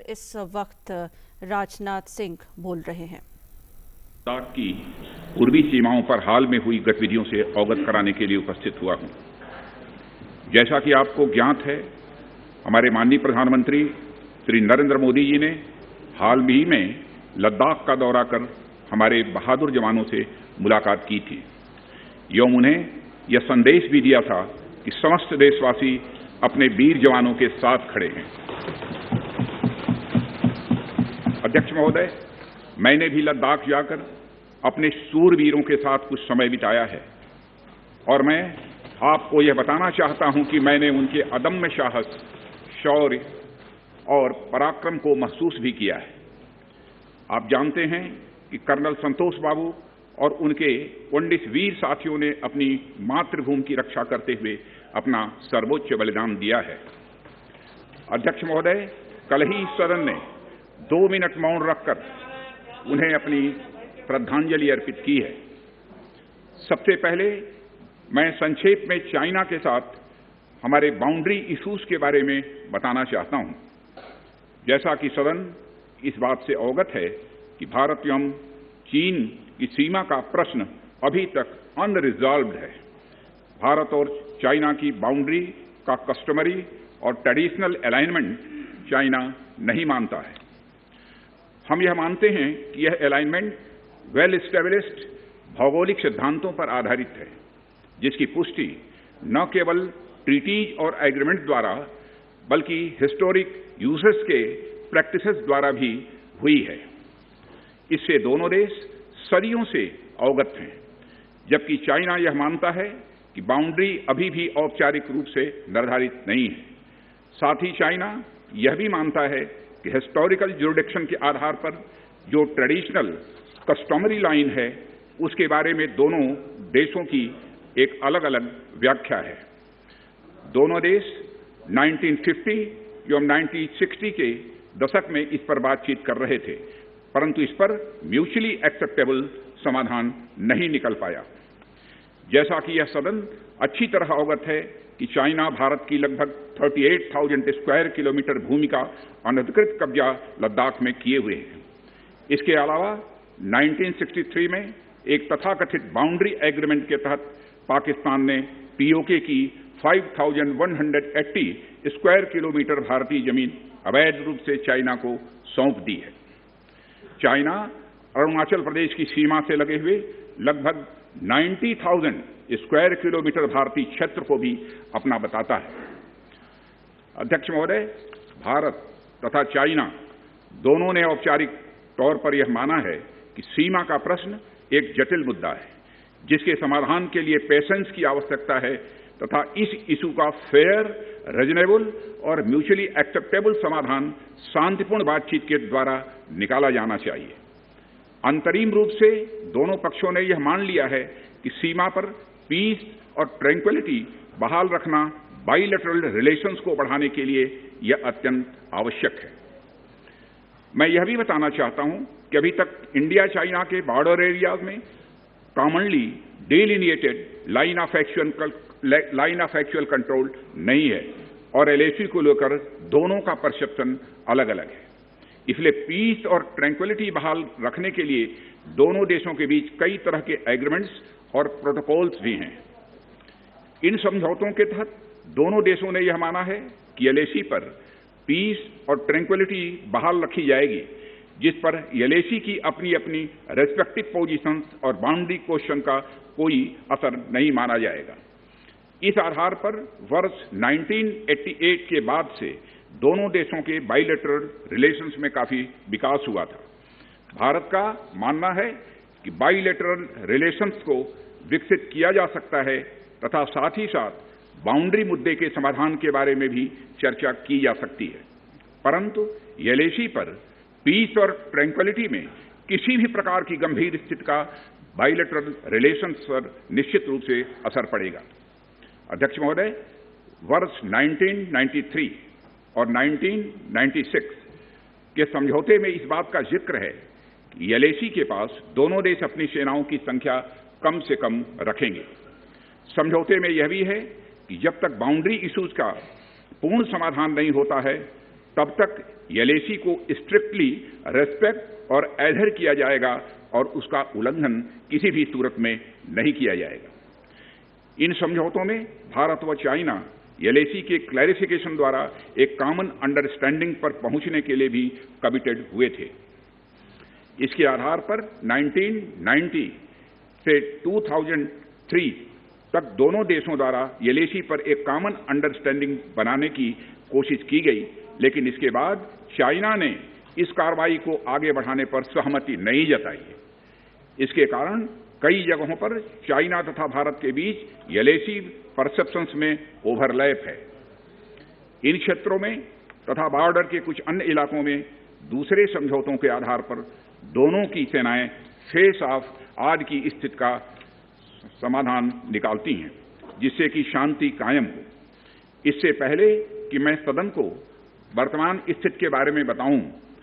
इस वक्त राजनाथ सिंह बोल रहे हैं। लद्दाख की पूर्वी सीमाओं पर हाल में हुई गतिविधियों से अवगत कराने के लिए उपस्थित हुआ हूं। जैसा कि आपको ज्ञात है, हमारे माननीय प्रधानमंत्री श्री नरेंद्र मोदी जी ने हाल ही में लद्दाख का दौरा कर हमारे बहादुर जवानों से मुलाकात की थी एवं उन्हें यह संदेश भी दिया था कि समस्त देशवासी अपने वीर जवानों के साथ खड़े हैं। अध्यक्ष महोदय, मैंने भी लद्दाख जाकर अपने सूरवीरों के साथ कुछ समय बिताया है और मैं आपको यह बताना चाहता हूं कि मैंने उनके अदम्य साहस, शौर्य और पराक्रम को महसूस भी किया है। आप जानते हैं कि कर्नल संतोष बाबू और उनके 19 वीर साथियों ने अपनी मातृभूमि की रक्षा करते हुए अपना सर्वोच्च बलिदान दिया है। अध्यक्ष महोदय, कल ही सदन ने 2 मिनट मौन रखकर उन्हें अपनी श्रद्धांजलि अर्पित की है। सबसे पहले मैं संक्षेप में चाइना के साथ हमारे बाउंड्री इश्यूज के बारे में बताना चाहता हूं। जैसा कि सदन इस बात से अवगत है कि भारत एवं चीन की सीमा का प्रश्न अभी तक अनरिजॉल्व्ड है। भारत और चाइना की बाउंड्री का कस्टमरी और ट्रेडिशनल अलाइनमेंट चाइना नहीं मानता है। हम यह मानते हैं कि यह अलाइनमेंट वेल एस्टेब्लिश्ड भौगोलिक सिद्धांतों पर आधारित है, जिसकी पुष्टि न केवल ट्रीटीज और एग्रीमेंट द्वारा बल्कि हिस्टोरिक यूजेस के प्रैक्टिसेस द्वारा भी हुई है। इससे दोनों देश सदियों से अवगत हैं, जबकि चाइना यह मानता है कि बाउंड्री अभी भी औपचारिक रूप से निर्धारित नहीं है। साथ ही चाइना यह भी मानता है कि हिस्टोरिकल ज्यूरिडिक्शन के आधार पर जो ट्रेडिशनल कस्टमरी लाइन है, उसके बारे में दोनों देशों की एक अलग अलग व्याख्या है। दोनों देश 1950 एवं 1960 के दशक में इस पर बातचीत कर रहे थे, परंतु इस पर म्यूचुअली एक्सेप्टेबल समाधान नहीं निकल पाया। जैसा कि यह सदन अच्छी तरह अवगत है कि चाइना भारत की लगभग 38,000 स्क्वायर किलोमीटर भूमि का अनधिकृत कब्जा लद्दाख में किए हुए है। इसके अलावा 1963 में एक तथाकथित बाउंड्री एग्रीमेंट के तहत पाकिस्तान ने पीओके की 5,180 स्क्वायर किलोमीटर भारतीय जमीन अवैध रूप से चाइना को सौंप दी है। चाइना अरुणाचल प्रदेश की सीमा से लगे हुए लगभग 90,000 स्क्वायर किलोमीटर भारतीय क्षेत्र को भी अपना बताता है। अध्यक्ष महोदय, भारत तथा चाइना दोनों ने औपचारिक तौर पर यह माना है कि सीमा का प्रश्न एक जटिल मुद्दा है, जिसके समाधान के लिए पेशेंस की आवश्यकता है तथा इस इशू का फेयर, रीजनेबल और म्यूचुअली एक्सेप्टेबल समाधान शांतिपूर्ण बातचीत के द्वारा निकाला जाना चाहिए। अंतरिम रूप से दोनों पक्षों ने यह मान लिया है कि सीमा पर पीस और ट्रैंक्विलिटी बहाल रखना बाइलेटरल रिलेशंस को बढ़ाने के लिए यह अत्यंत आवश्यक है। मैं यह भी बताना चाहता हूं कि अभी तक इंडिया चाइना के बॉर्डर एरियाज में commonly delineated line of actual control नहीं है और एलएसी को लेकर दोनों का परसेप्शन अलग अलग है। इसलिए पीस और ट्रैंक्विलिटी बहाल रखने के लिए दोनों देशों के बीच कई तरह के एग्रीमेंट्स और प्रोटोकॉल्स भी हैं। इन समझौतों के तहत दोनों देशों ने यह माना है कि एलएसी पर पीस और ट्रैंक्विलिटी बहाल रखी जाएगी, जिस पर एलएसी की अपनी अपनी रेस्पेक्टिव पोजीशंस और बाउंड्री क्वेश्चन का कोई असर नहीं माना जाएगा। इस आधार पर वर्ष 1988 के बाद से दोनों देशों के बाइलेटरल रिलेशंस में काफी विकास हुआ था। भारत का मानना है कि बाइलेटरल रिलेशंस को विकसित किया जा सकता है तथा साथ ही साथ बाउंड्री मुद्दे के समाधान के बारे में भी चर्चा की जा सकती है, परंतु एलएसी पर पीस और ट्रैंक्विलिटी में किसी भी प्रकार की गंभीर स्थिति का बाइलेटरल रिलेशंस पर निश्चित रूप से असर पड़ेगा। अध्यक्ष महोदय, वर्ष 1993 और 1996 के समझौते में इस बात का जिक्र है कि एलएसी के पास दोनों देश अपनी सेनाओं की संख्या कम से कम रखेंगे। समझौते में यह भी है कि जब तक बाउंड्री इश्यूज का पूर्ण समाधान नहीं होता है, तब तक एलएसी को स्ट्रिक्टली रेस्पेक्ट और एडहेर किया जाएगा और उसका उल्लंघन किसी भी सूरत में नहीं किया जाएगा। इन समझौतों में भारत व चाइना एलएसी के क्लैरिफिकेशन द्वारा एक कॉमन अंडरस्टैंडिंग पर पहुंचने के लिए भी कमिटेड हुए थे। इसके आधार पर 1990 से 2003 तक दोनों देशों द्वारा एलएसी पर एक कॉमन अंडरस्टैंडिंग बनाने की कोशिश की गई, लेकिन इसके बाद चाइना ने इस कार्रवाई को आगे बढ़ाने पर सहमति नहीं जताई। इसके कारण कई जगहों पर चाइना तथा भारत के बीच एलएसी परसेप्शंस में ओवरलैप है। इन क्षेत्रों में तथा बॉर्डर के कुछ अन्य इलाकों में दूसरे समझौतों के आधार पर दोनों की सेनाएं फेस ऑफ आज की स्थिति का समाधान निकालती हैं, जिससे कि शांति कायम हो। इससे पहले कि मैं सदन को वर्तमान स्थिति के बारे में बताऊं,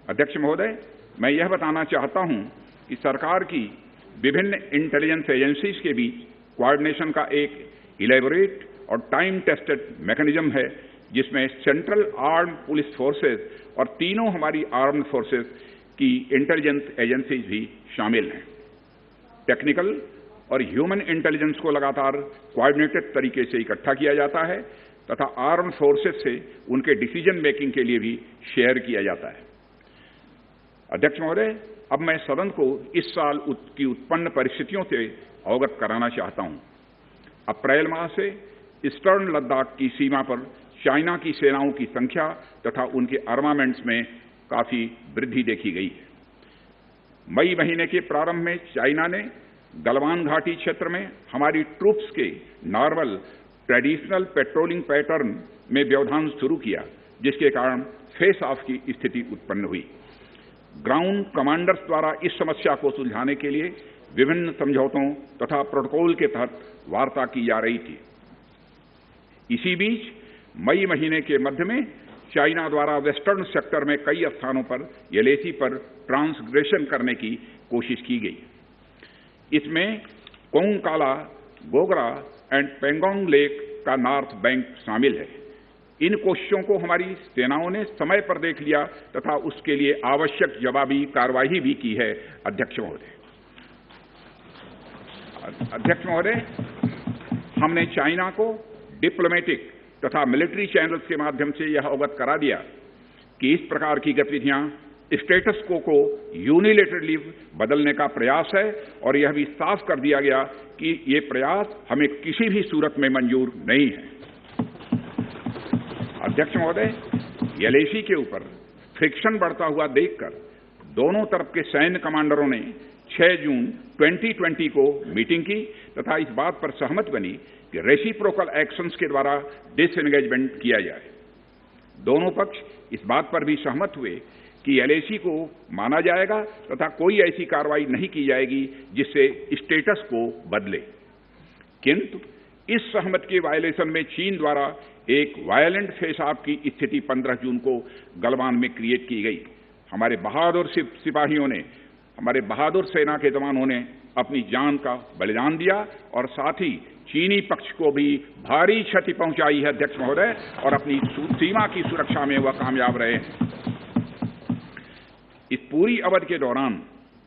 अध्यक्ष महोदय, मैं यह बताना चाहता हूं कि सरकार की विभिन्न इंटेलिजेंस एजेंसीज के बीच कोऑर्डिनेशन का एक इलेबोरेट और टाइम टेस्टेड मैकेनिज्म है, जिसमें सेंट्रल आर्म पुलिस फोर्सेज और तीनों हमारी आर्म्ड फोर्सेज की इंटेलिजेंस एजेंसीज भी शामिल हैं। टेक्निकल और ह्यूमन इंटेलिजेंस को लगातार कोऑर्डिनेटेड तरीके से इकट्ठा किया जाता है तथा आर्म फोर्सेस से उनके डिसीजन मेकिंग के लिए भी शेयर किया जाता है। अध्यक्ष महोदय, अब मैं सदन को इस साल की उत्पन्न परिस्थितियों से अवगत कराना चाहता हूं। अप्रैल माह से ईस्टर्न लद्दाख की सीमा पर चाइना की सेनाओं की संख्या तथा उनके आर्मामेंट्स में काफी वृद्धि देखी गई है। मई महीने के प्रारंभ में चाइना ने गलवान घाटी क्षेत्र में हमारी ट्रूप्स के नॉर्मल ट्रेडिशनल पेट्रोलिंग पैटर्न में व्यवधान शुरू किया, जिसके कारण फेस ऑफ की स्थिति उत्पन्न हुई। ग्राउंड कमांडर्स द्वारा इस समस्या को सुलझाने के लिए विभिन्न समझौतों तथा प्रोटोकॉल के तहत वार्ता की जा रही थी। इसी बीच मई महीने के मध्य में चाइना द्वारा वेस्टर्न सेक्टर में कई स्थानों पर एलएसी पर ट्रांसग्रेशन करने की कोशिश की गई। इसमें कोंगकाला, गोगरा एंड पेंगोंग लेक का नॉर्थ बैंक शामिल है। इन कोशिशों को हमारी सेनाओं ने समय पर देख लिया तथा उसके लिए आवश्यक जवाबी कार्रवाई भी की है। अध्यक्ष महोदय, हमने चाइना को डिप्लोमेटिक तथा मिलिट्री चैनल्स के माध्यम से यह अवगत करा दिया कि इस प्रकार की गतिविधियां स्टेटस को यूनिलेटरली बदलने का प्रयास है और यह भी साफ कर दिया गया कि ये प्रयास हमें किसी भी सूरत में मंजूर नहीं है। अध्यक्ष महोदय, एलएसी के ऊपर फ्रिक्शन बढ़ता हुआ देखकर दोनों तरफ के सैन्य कमांडरों ने 6 जून 2020 को मीटिंग की तथा इस बात पर सहमत बनी कि रेसिप्रोकल एक्शंस के द्वारा डिसएंगेजमेंट किया जाए। दोनों पक्ष इस बात पर भी सहमत हुए कि एलएसी को माना जाएगा तथा कोई ऐसी कार्रवाई नहीं की जाएगी जिससे स्टेटस को बदले। किंतु इस सहमति के वायलेशन में चीन द्वारा एक वायलेंट फेस ऑफ की स्थिति 15 जून को गलवान में क्रिएट की गई। हमारे बहादुर सिपाहियों ने, हमारे बहादुर सेना के जवानों ने अपनी जान का बलिदान दिया और साथ ही चीनी पक्ष को भी भारी क्षति पहुंचाई है अध्यक्ष महोदय, और अपनी सीमा की सुरक्षा में वह कामयाब रहे। इस पूरी अवधि के दौरान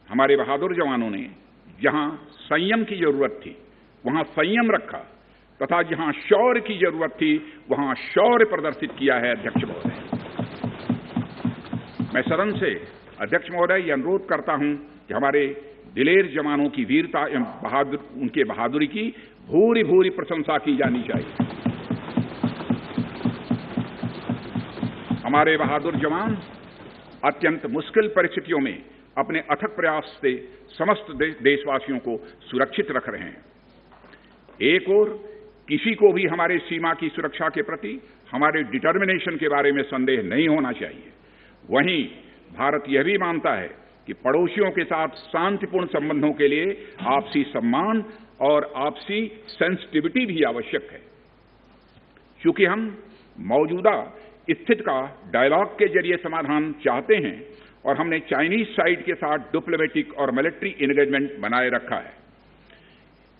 हमारे बहादुर जवानों ने जहां संयम की जरूरत थी वहां संयम रखा तथा जहां शौर्य की जरूरत थी वहां शौर्य प्रदर्शित किया है। अध्यक्ष महोदय, मैं सदन से अध्यक्ष महोदय यह अनुरोध करता हूं कि हमारे दिलेर जवानों की वीरता एवं उनके बहादुरी की भूरी भूरी प्रशंसा की जानी चाहिए। हमारे बहादुर जवान अत्यंत मुश्किल परिस्थितियों में अपने अथक प्रयास से समस्त देशवासियों को सुरक्षित रख रहे हैं। एक ओर किसी को भी हमारे सीमा की सुरक्षा के प्रति हमारे डिटर्मिनेशन के बारे में संदेह नहीं होना चाहिए। वहीं भारत यह भी मानता है कि पड़ोसियों के साथ शांतिपूर्ण संबंधों के लिए आपसी सम्मान और आपसी सेंसिटिविटी भी आवश्यक है। चूंकि हम मौजूदा स्थिति का डायलॉग के जरिए समाधान चाहते हैं और हमने चाइनीज साइड के साथ डिप्लोमेटिक और मिलिट्री एंगेजमेंट बनाए रखा है।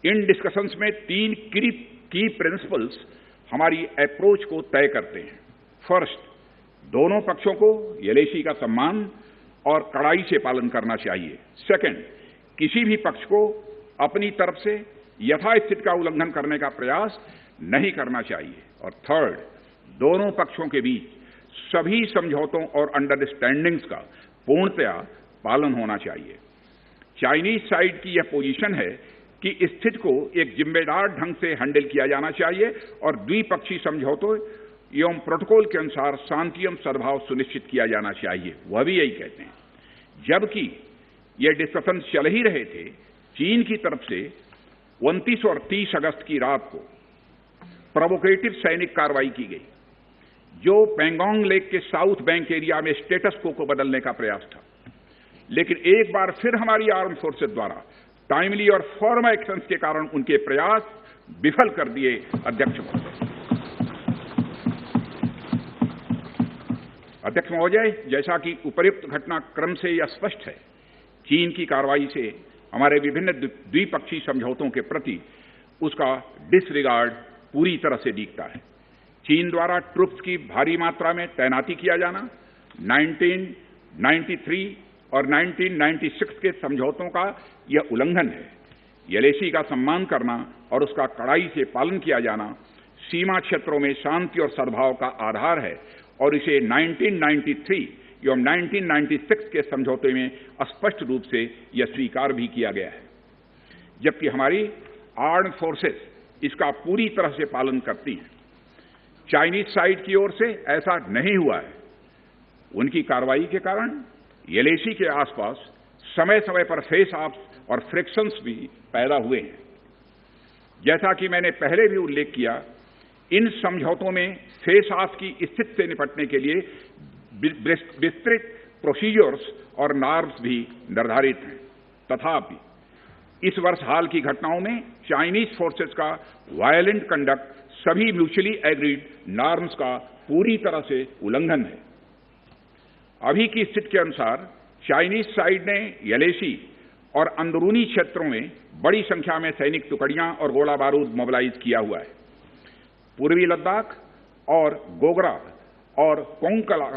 इन डिस्कशंस में 3 की प्रिंसिपल्स हमारी अप्रोच को तय करते हैं। फर्स्ट, दोनों पक्षों को एलएसी का सम्मान और कड़ाई से पालन करना चाहिए। सेकंड, किसी भी पक्ष को अपनी तरफ से यथास्थिति का उल्लंघन करने का प्रयास नहीं करना चाहिए। और थर्ड, दोनों पक्षों के बीच सभी समझौतों और अंडरस्टैंडिंग्स का पूर्णतया पालन होना चाहिए। चाइनीज साइड की यह पोजीशन है कि स्थिति को एक जिम्मेदार ढंग से हैंडल किया जाना चाहिए और द्विपक्षीय समझौतों एवं प्रोटोकॉल के अनुसार शांति एवं सद्भाव सुनिश्चित किया जाना चाहिए। वह भी यही कहते हैं। जबकि ये डिस्कशन चल ही रहे थे, चीन की तरफ से 29 और 30 अगस्त की रात को प्रोवोकेटिव सैनिक कार्रवाई की गई, जो पेंगोंग लेक के साउथ बैंक एरिया में स्टेटस को बदलने का प्रयास था। लेकिन एक बार फिर हमारी आर्म फोर्सेज द्वारा टाइमली और फॉर्म एक्शंस के कारण उनके प्रयास विफल कर दिए। अध्यक्ष महोदय, जैसा कि उपर्युक्त घटनाक्रम से यह स्पष्ट है, चीन की कार्रवाई से हमारे विभिन्न द्विपक्षीय समझौतों के प्रति उसका डिसरिगार्ड पूरी तरह से दिखता है। चीन द्वारा ट्रुप्स की भारी मात्रा में तैनाती किया जाना 1993 और 1996 के समझौतों का यह उल्लंघन है। एलएसी का सम्मान करना और उसका कड़ाई से पालन किया जाना सीमा क्षेत्रों में शांति और सद्भाव का आधार है और इसे 1993 एवं 1996 के समझौते में स्पष्ट रूप से यह स्वीकार भी किया गया है। जबकि हमारी आर्म्ड फोर्सेस इसका पूरी तरह से पालन करती हैं। चाइनीज साइड की ओर से ऐसा नहीं हुआ है। उनकी कार्रवाई के कारण एलएसी के आसपास समय समय पर फेस ऑफ्स और फ्रिक्शंस भी पैदा हुए हैं। जैसा कि मैंने पहले भी उल्लेख किया, इन समझौतों में फेस ऑफ की स्थिति से निपटने के लिए विस्तृत प्रोसीजर्स और नॉर्म्स भी निर्धारित हैं। तथापि इस वर्ष हाल की घटनाओं में चाइनीज फोर्सेस का वायलेंट कंडक्ट सभी म्यूचुअली एग्रीड नॉर्म्स का पूरी तरह से उल्लंघन है। अभी की स्थिति के अनुसार चाइनीज साइड ने एलएसी और अंदरूनी क्षेत्रों में बड़ी संख्या में सैनिक टुकड़ियां और गोला बारूद मोबिलाइज किया हुआ है। पूर्वी लद्दाख और गोगरा और कोंकला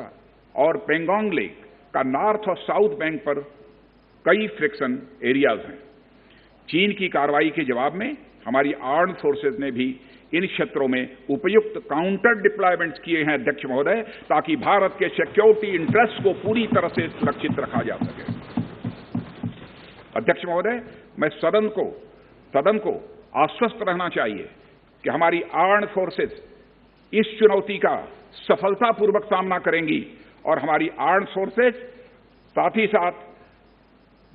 और पेंगोंग लेक का नॉर्थ और साउथ बैंक पर कई फ्रिक्शन एरियाज हैं। चीन की कार्रवाई के जवाब में हमारी आर्म्ड फोर्सेज ने भी इन क्षेत्रों में उपयुक्त काउंटर डिप्लॉयमेंट्स किए हैं अध्यक्ष महोदय, ताकि भारत के सिक्योरिटी इंटरेस्ट को पूरी तरह से सुरक्षित रखा जा सके। अध्यक्ष महोदय, मैं सदन को आश्वस्त रहना चाहिए कि हमारी आर्म्ड फोर्सेज इस चुनौती का सफलतापूर्वक सामना करेंगी और हमारी आर्म्ड फोर्सेज साथ ही साथ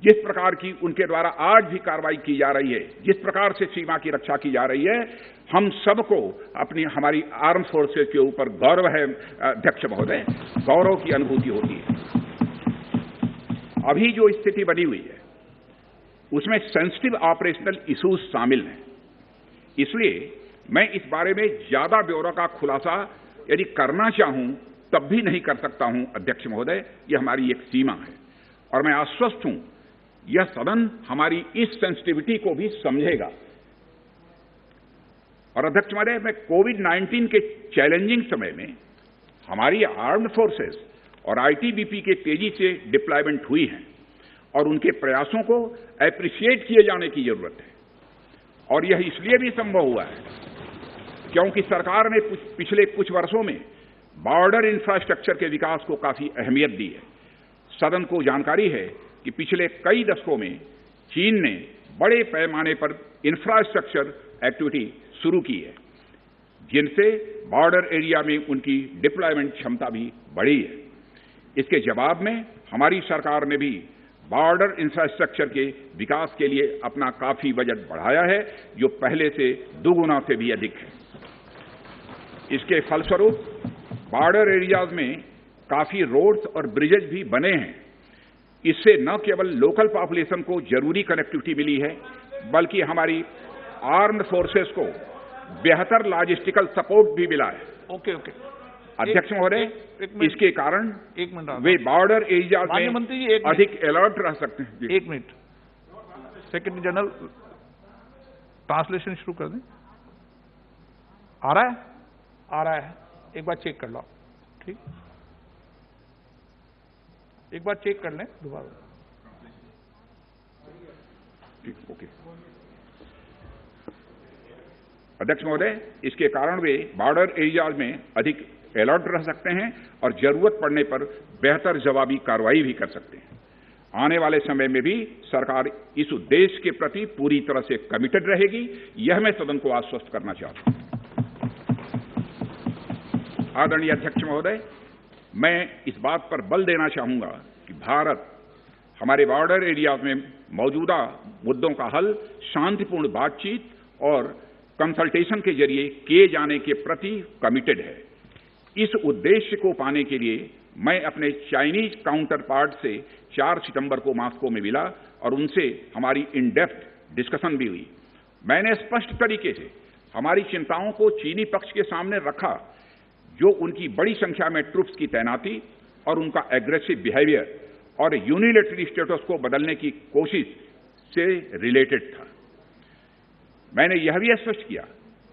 जिस प्रकार की उनके द्वारा आज भी कार्रवाई की जा रही है, जिस प्रकार से सीमा की रक्षा की जा रही है, हम सबको हमारी आर्म फोर्सेज के ऊपर गौरव है अध्यक्ष महोदय, गौरव की अनुभूति होती है। अभी जो स्थिति बनी हुई है उसमें सेंसिटिव ऑपरेशनल इश्यूज शामिल हैं। इसलिए मैं इस बारे में ज्यादा ब्यौरा का खुलासा यदि करना चाहूं तब भी नहीं कर सकता हूं अध्यक्ष महोदय, यह हमारी एक सीमा है और मैं आश्वस्त हूं यह सदन हमारी इस सेंसिटिविटी को भी समझेगा। और अध्यक्ष महोदय, मैं कोविड-19 के चैलेंजिंग समय में हमारी आर्म्ड फोर्सेस और आईटीबीपी के तेजी से डिप्लॉयमेंट हुई हैं और उनके प्रयासों को एप्रिशिएट किए जाने की जरूरत है। और यह इसलिए भी संभव हुआ है क्योंकि सरकार ने पिछले कुछ वर्षों में बॉर्डर इंफ्रास्ट्रक्चर के विकास को काफी अहमियत दी है। सदन को जानकारी है कि पिछले कई दशकों में चीन ने बड़े पैमाने पर इंफ्रास्ट्रक्चर एक्टिविटी शुरू की है, जिनसे बॉर्डर एरिया में उनकी डिप्लॉयमेंट क्षमता भी बढ़ी है। इसके जवाब में हमारी सरकार ने भी बॉर्डर इंफ्रास्ट्रक्चर के विकास के लिए अपना काफी बजट बढ़ाया है, जो पहले से दोगुना से भी अधिक है। इसके फलस्वरूप बॉर्डर एरियाज में काफी रोड्स और ब्रिजेज भी बने हैं। इससे न केवल लोकल पॉपुलेशन को जरूरी कनेक्टिविटी मिली है, बल्कि हमारी आर्म्ड फोर्सेस को बेहतर लॉजिस्टिकल सपोर्ट भी मिला है। ओके। अध्यक्ष महोदय, इसके कारण वे बॉर्डर एरियाज में अधिक अलर्ट रह सकते हैं। 1 मिनट, सेक्रेटरी जनरल ट्रांसलेशन शुरू कर दें। आ रहा है, एक बार चेक कर लो। ठीक। एक बार चेक कर लें दोबारा। ठीक, ओके। अध्यक्ष महोदय, इसके कारण वे बॉर्डर एरियाज में अधिक अलर्ट रह सकते हैं और जरूरत पड़ने पर बेहतर जवाबी कार्रवाई भी कर सकते हैं। आने वाले समय में भी सरकार इस उद्देश्य के प्रति पूरी तरह से कमिटेड रहेगी, यह मैं सदन को आश्वस्त करना चाहता हूं। आदरणीय अध्यक्ष महोदय, मैं इस बात पर बल देना चाहूंगा कि भारत हमारे बॉर्डर एरियाज में मौजूदा मुद्दों का हल शांतिपूर्ण बातचीत और कंसल्टेशन के जरिए किए जाने के प्रति कमिटेड है। इस उद्देश्य को पाने के लिए मैं अपने चाइनीज काउंटर पार्ट से 4 सितंबर को मॉस्को में मिला और उनसे हमारी इन डेप्थ डिस्कशन भी हुई। मैंने स्पष्ट तरीके से हमारी चिंताओं को चीनी पक्ष के सामने रखा, जो उनकी बड़ी संख्या में ट्रूप्स की तैनाती और उनका एग्रेसिव बिहेवियर और यूनिलैटरल स्टेटस को बदलने की कोशिश से रिलेटेड था। मैंने यह भी स्पष्ट किया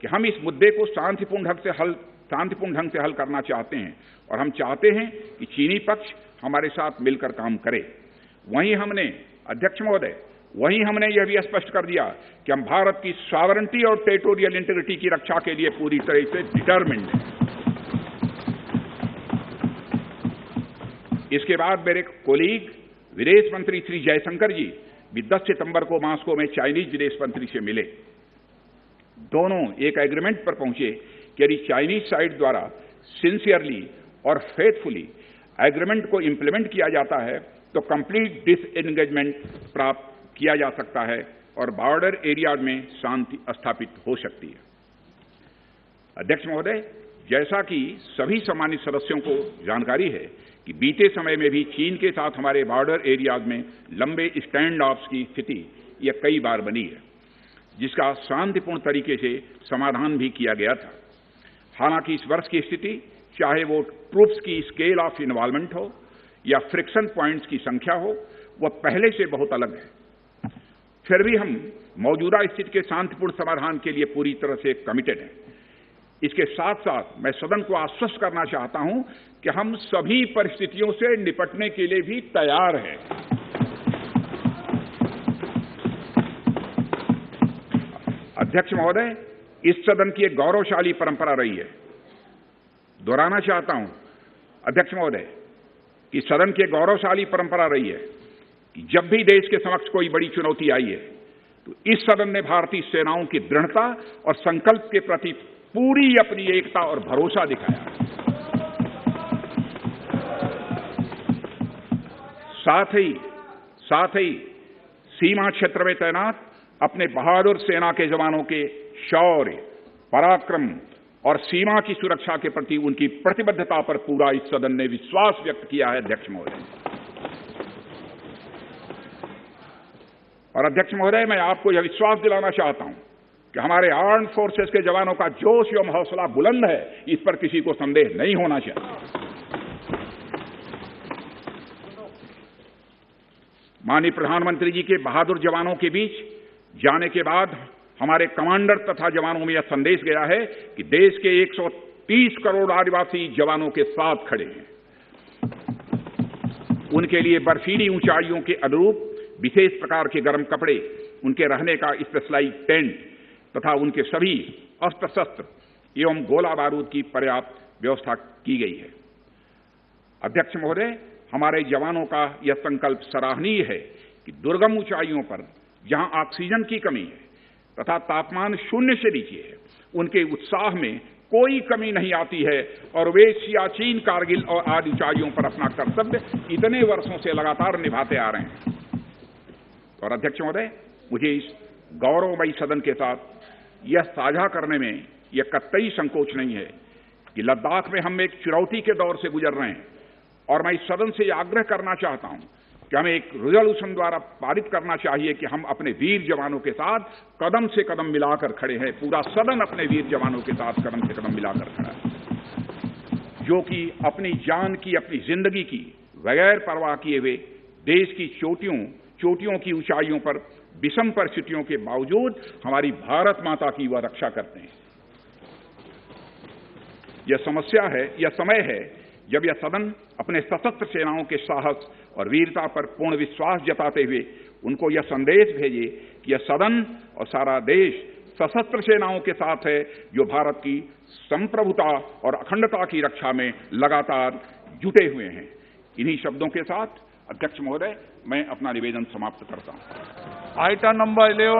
कि हम इस मुद्दे को शांतिपूर्ण ढंग से हल करना चाहते हैं और हम चाहते हैं कि चीनी पक्ष हमारे साथ मिलकर काम करे। वहीं हमने, अध्यक्ष महोदय, यह भी स्पष्ट कर दिया कि हम भारत की सॉवरेनिटी और टेरिटोरियल इंटीग्रिटी की रक्षा के लिए पूरी तरह से डिटरमिन्ड हैं। इसके बाद मेरे कोलीग विदेश मंत्री श्री जयशंकर जी भी 10 सितंबर को मॉस्को में चाइनीज विदेश मंत्री से मिले। दोनों एक एग्रीमेंट पर पहुंचे कि यदि चाइनीज साइड द्वारा सिंसियरली और फेथफुली एग्रीमेंट को इंप्लीमेंट किया जाता है तो कंप्लीट डिसएंगेजमेंट प्राप्त किया जा सकता है और बॉर्डर एरिया में शांति स्थापित हो सकती है। अध्यक्ष महोदय, जैसा कि सभी सम्मानित सदस्यों को जानकारी है कि बीते समय में भी चीन के साथ हमारे बॉर्डर एरियाज में लंबे स्टैंड ऑफ्स की स्थिति यह कई बार बनी है, जिसका शांतिपूर्ण तरीके से समाधान भी किया गया था। हालांकि इस वर्ष की स्थिति, चाहे वो ट्रूप्स की स्केल ऑफ इन्वॉल्वमेंट हो या फ्रिक्शन पॉइंट्स की संख्या हो, वह पहले से बहुत अलग है। फिर भी हम मौजूदा स्थिति के शांतिपूर्ण समाधान के लिए पूरी तरह से कमिटेड हैं। इसके साथ साथ मैं सदन को आश्वस्त करना चाहता हूं कि हम सभी परिस्थितियों से निपटने के लिए भी तैयार हैं। अध्यक्ष महोदय, इस सदन की एक गौरवशाली परंपरा रही है। दोहराना चाहता हूं अध्यक्ष महोदय कि सदन की एक गौरवशाली परंपरा रही है कि जब भी देश के समक्ष कोई बड़ी चुनौती आई है तो इस सदन ने भारतीय सेनाओं की दृढ़ता और संकल्प के प्रति पूरी अपनी एकता और भरोसा दिखाया। साथ ही सीमा क्षेत्र में तैनात अपने बहादुर सेना के जवानों के शौर्य, पराक्रम और सीमा की सुरक्षा के प्रति उनकी प्रतिबद्धता पर पूरा इस सदन ने विश्वास व्यक्त किया है। अध्यक्ष महोदय और अध्यक्ष महोदय, मैं आपको यह विश्वास दिलाना चाहता हूं कि हमारे आर्म्ड फोर्सेस के जवानों का जोश एवं हौसला बुलंद है, इस पर किसी को संदेह नहीं होना चाहिए। माननीय प्रधानमंत्री जी के बहादुर जवानों के बीच जाने के बाद हमारे कमांडर तथा जवानों में यह संदेश गया है कि देश के 130 करोड़ आदिवासी जवानों के साथ खड़े हैं। उनके लिए बर्फीली ऊंचाइयों के अनुरूप विशेष प्रकार के गर्म कपड़े, उनके रहने का स्पेशलाइज टेंट तथा उनके सभी अस्त्र शस्त्र एवं गोला बारूद की पर्याप्त व्यवस्था की गई है। अध्यक्ष महोदय, हमारे जवानों का यह संकल्प सराहनीय है कि दुर्गम ऊंचाइयों पर जहां ऑक्सीजन की कमी है तथा तापमान 0 से नीचे है, उनके उत्साह में कोई कमी नहीं आती है और वे सियाचिन, कारगिल और आदि ऊंचाइयों पर अपना कर्तव्य इतने वर्षों से लगातार निभाते आ रहे हैं। और अध्यक्ष महोदय, मुझे इस गौरवमयी सदन के साथ यह साझा करने में यह कतई संकोच नहीं है कि लद्दाख में हम एक चुनौती के दौर से गुजर रहे हैं और मैं इस सदन से यह आग्रह करना चाहता हूं कि हमें एक रेजोल्यूशन द्वारा पारित करना चाहिए कि हम अपने वीर जवानों के साथ कदम से कदम मिलाकर खड़े हैं। पूरा सदन अपने वीर जवानों के साथ कदम से कदम मिलाकर खड़ा है, जो कि अपनी जान की, अपनी जिंदगी की बगैर परवाह किए हुए देश की चोटियों की ऊंचाइयों पर विषम परिस्थितियों के बावजूद हमारी भारत माता की वह रक्षा करते हैं। यह समय है जब यह सदन अपने सशस्त्र सेनाओं के साहस और वीरता पर पूर्ण विश्वास जताते हुए उनको यह संदेश भेजे कि यह सदन और सारा देश सशस्त्र सेनाओं के साथ है, जो भारत की संप्रभुता और अखंडता की रक्षा में लगातार जुटे हुए हैं। इन्हीं शब्दों के साथ अध्यक्ष महोदय, मैं अपना निवेदन समाप्त करता हूं। Item number 11.